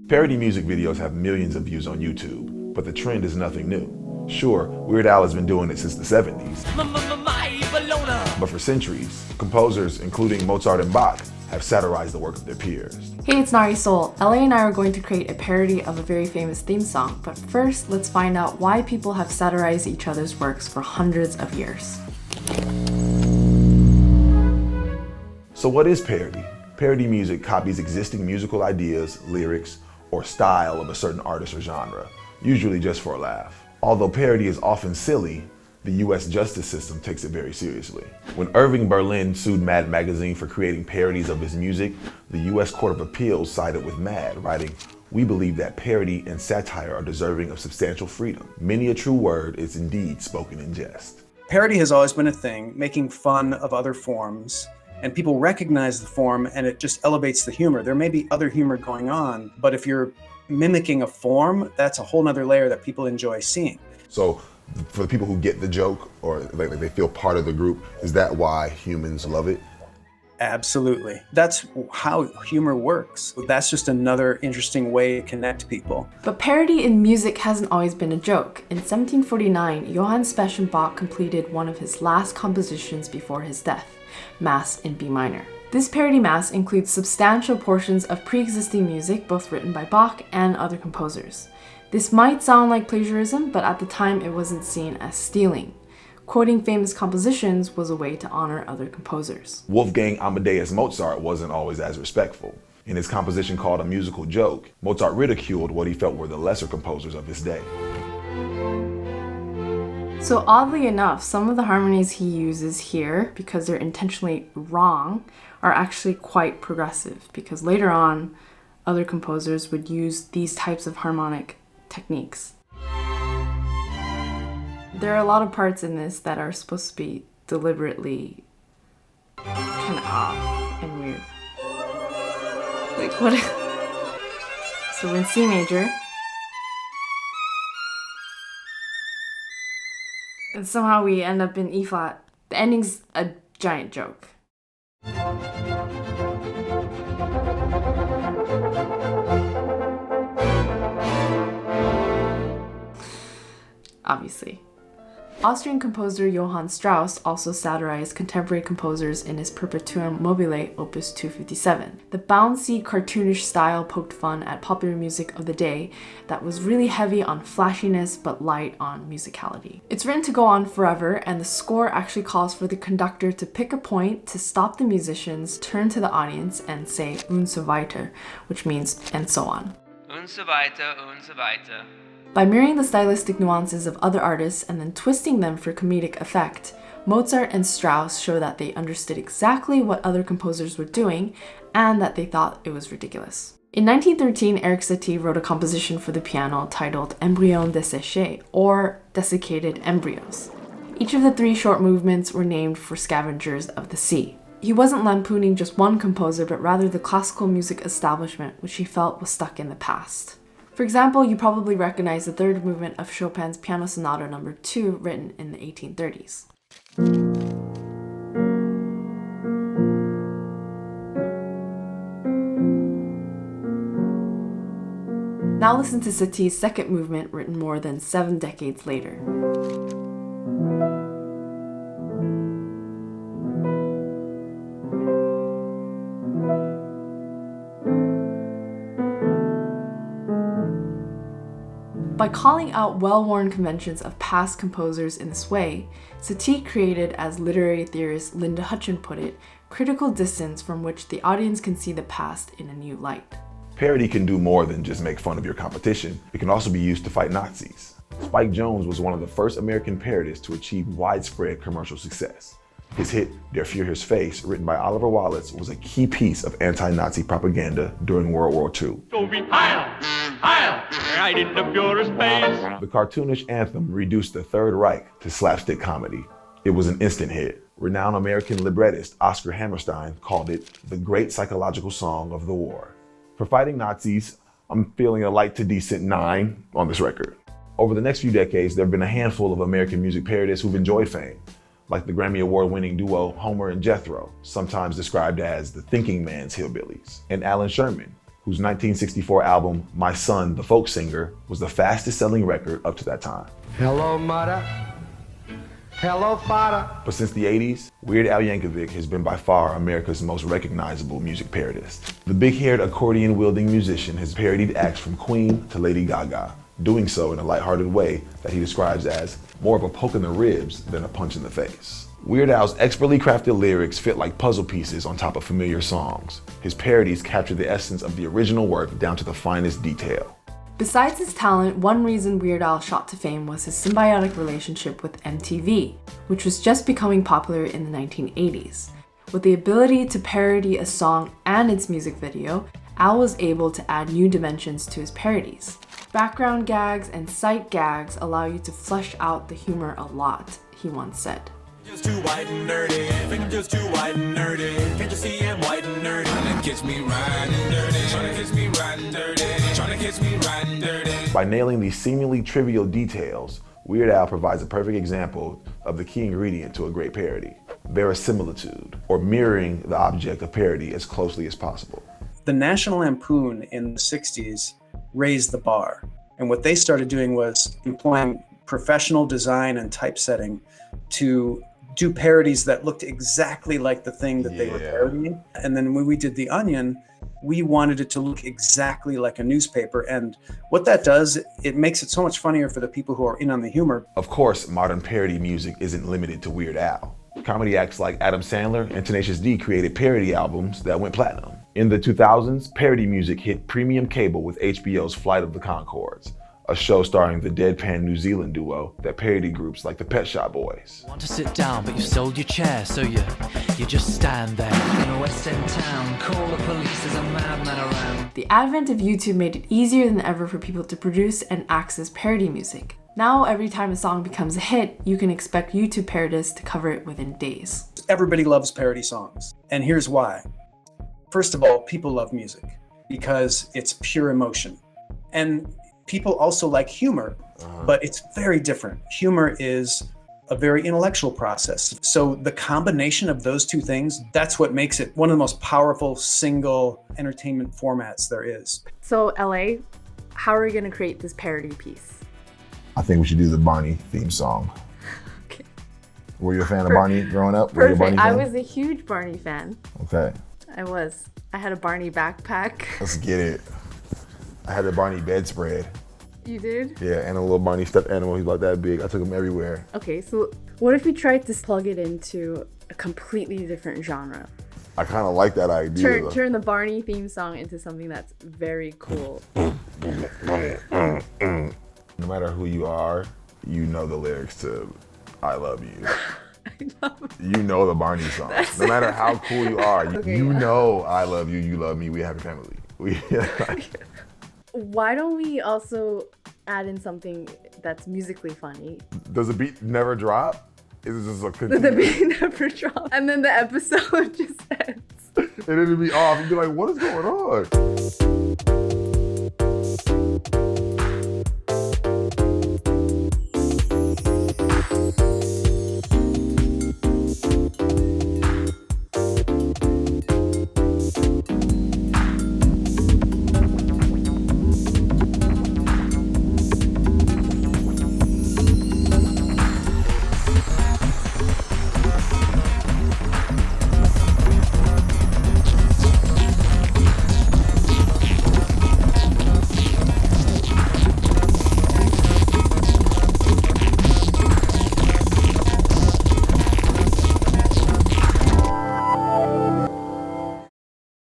Parody music videos have millions of views on YouTube, but the trend is nothing new. Sure, Weird Al has been doing it since the 70s, but for centuries, composers, including Mozart and Bach, have satirized the work of their peers. Hey, it's Nahre Soul. LA and I are going to create a parody of a very famous theme song, but first, let's find out why people have satirized each other's works for hundreds of years. So what is parody? Parody music copies existing musical ideas, lyrics, or style of a certain artist or genre, usually just for a laugh. Although parody is often silly, the US justice system takes it very seriously. When Irving Berlin sued Mad Magazine for creating parodies of his music, the US Court of Appeals sided with Mad, writing, "We believe that parody and satire are deserving of substantial freedom. Many a true word is indeed spoken in jest." Parody has always been a thing, making fun of other forms, and people recognize the form and it just elevates the humor. There may be other humor going on, but if you're mimicking a form, that's a whole nother layer that people enjoy seeing. So for the people who get the joke or like they feel part of the group, is that why humans love it? Absolutely. That's how humor works. That's just another interesting way to connect people. But parody in music hasn't always been a joke. In 1749, Johann Sebastian Bach completed one of his last compositions before his death, Mass in B minor. This parody mass includes substantial portions of pre-existing music, both written by Bach and other composers. This might sound like plagiarism, but at the time it wasn't seen as stealing. Quoting famous compositions was a way to honor other composers. Wolfgang Amadeus Mozart wasn't always as respectful. In his composition called A Musical Joke, Mozart ridiculed what he felt were the lesser composers of his day. So oddly enough, some of the harmonies he uses here, because they're intentionally wrong, are actually quite progressive, because later on, other composers would use these types of harmonic techniques. There are a lot of parts in this that are supposed to be deliberately kind of off and weird. Like what? So we're in C major. And somehow we end up in E flat. The ending's a giant joke. Obviously. Austrian composer Johann Strauss also satirized contemporary composers in his Perpetuum mobile opus 257. The bouncy, cartoonish style poked fun at popular music of the day that was really heavy on flashiness but light on musicality. It's written to go on forever, and the score actually calls for the conductor to pick a point to stop the musicians, turn to the audience, and say und so weiter, which means and so on. Und so weiter, und so weiter. By mirroring the stylistic nuances of other artists and then twisting them for comedic effect, Mozart and Strauss show that they understood exactly what other composers were doing and that they thought it was ridiculous. In 1913, Eric Satie wrote a composition for the piano titled Embryon desséché, or Desiccated Embryos. Each of the three short movements were named for scavengers of the sea. He wasn't lampooning just one composer, but rather the classical music establishment, which he felt was stuck in the past. For example, you probably recognize the third movement of Chopin's Piano Sonata No. 2, written in the 1830s. Now listen to Satie's second movement, written more than 7 decades later. By calling out well-worn conventions of past composers in this way, Satie created, as literary theorist Linda Hutchin put it, critical distance from which the audience can see the past in a new light. Parody can do more than just make fun of your competition. It can also be used to fight Nazis. Spike Jones was one of the first American parodists to achieve widespread commercial success. His hit, Der Führer's Face, written by Oliver Wallace, was a key piece of anti-Nazi propaganda during World War II. Right in the Führer's face. The cartoonish anthem reduced the Third Reich to slapstick comedy. It was an instant hit. Renowned American librettist Oscar Hammerstein called it the great psychological song of the war. For fighting Nazis, I'm feeling a light to decent 9 on this record. Over the next few decades, there have been a handful of American music parodists who've enjoyed fame, like the Grammy Award-winning duo Homer and Jethro, sometimes described as the thinking man's hillbillies, and Alan Sherman, whose 1964 album, My Son, the Folk Singer, was the fastest selling record up to that time. Hello, mother. Hello, father. But since the 80s, Weird Al Yankovic has been by far America's most recognizable music parodist. The big-haired accordion-wielding musician has parodied acts from Queen to Lady Gaga, doing so in a lighthearted way that he describes as more of a poke in the ribs than a punch in the face. Weird Al's expertly crafted lyrics fit like puzzle pieces on top of familiar songs. His parodies capture the essence of the original work down to the finest detail. Besides his talent, one reason Weird Al shot to fame was his symbiotic relationship with MTV, which was just becoming popular in the 1980s. With the ability to parody a song and its music video, Al was able to add new dimensions to his parodies. Background gags and sight gags allow you to flesh out the humor a lot, he once said. Just too white and nerdy, think I'm just too white and nerdy. Can't you see I'm white and nerdy? Tryna catch me riding dirty, tryna catch me riding dirty, tryna catch me riding dirty. By nailing these seemingly trivial details, Weird Al provides a perfect example of the key ingredient to a great parody: verisimilitude, or mirroring the object of parody as closely as possible. The National Lampoon in the 60s raised the bar. And what they started doing was employing professional design and typesetting to do parodies that looked exactly like the thing that they were parodying. And then when we did The Onion, we wanted it to look exactly like a newspaper. And what that does, it makes it so much funnier for the people who are in on the humor. Of course, modern parody music isn't limited to Weird Al. Comedy acts like Adam Sandler and Tenacious D created parody albums that went platinum. In the 2000s, parody music hit premium cable with HBO's Flight of the Conchords, a show starring the deadpan New Zealand duo that parodied groups like the Pet Shop Boys. Want to sit down, but you've sold your chair, so you just stand there. In a West End town, call the police, there's a madman around. The advent of YouTube made it easier than ever for people to produce and access parody music. Now, every time a song becomes a hit, you can expect YouTube parodists to cover it within days. Everybody loves parody songs, and here's why. First of all, people love music because it's pure emotion. And people also like humor, but it's very different. Humor is a very intellectual process. So the combination of those two things, that's what makes it one of the most powerful single entertainment formats there is. So LA, how are we gonna create this parody piece? I think we should do the Barney theme song. Okay. Were you a fan of Barney growing up? Were you a Perfect, Barney I fan? was a huge Barney fan. Okay, I was. I had a Barney backpack. let's get it. I had the Barney bedspread. You did? Yeah, and a little Barney stuffed animal. He's about that big. I took him everywhere. Okay, so what if we tried to plug it into a completely different genre? I kind of like that idea. though. Turn the Barney theme song into something that's very cool. No matter who you are, you know the lyrics to I Love You. You know the Barney song. No matter how cool you are, you know I love you, you love me, we have a family. Why don't we also add in something that's musically funny? Does the beat never drop? Is it just a The continuous? beat never drops. And then the episode just ends. And it'll be off. You'd be like, what is going on?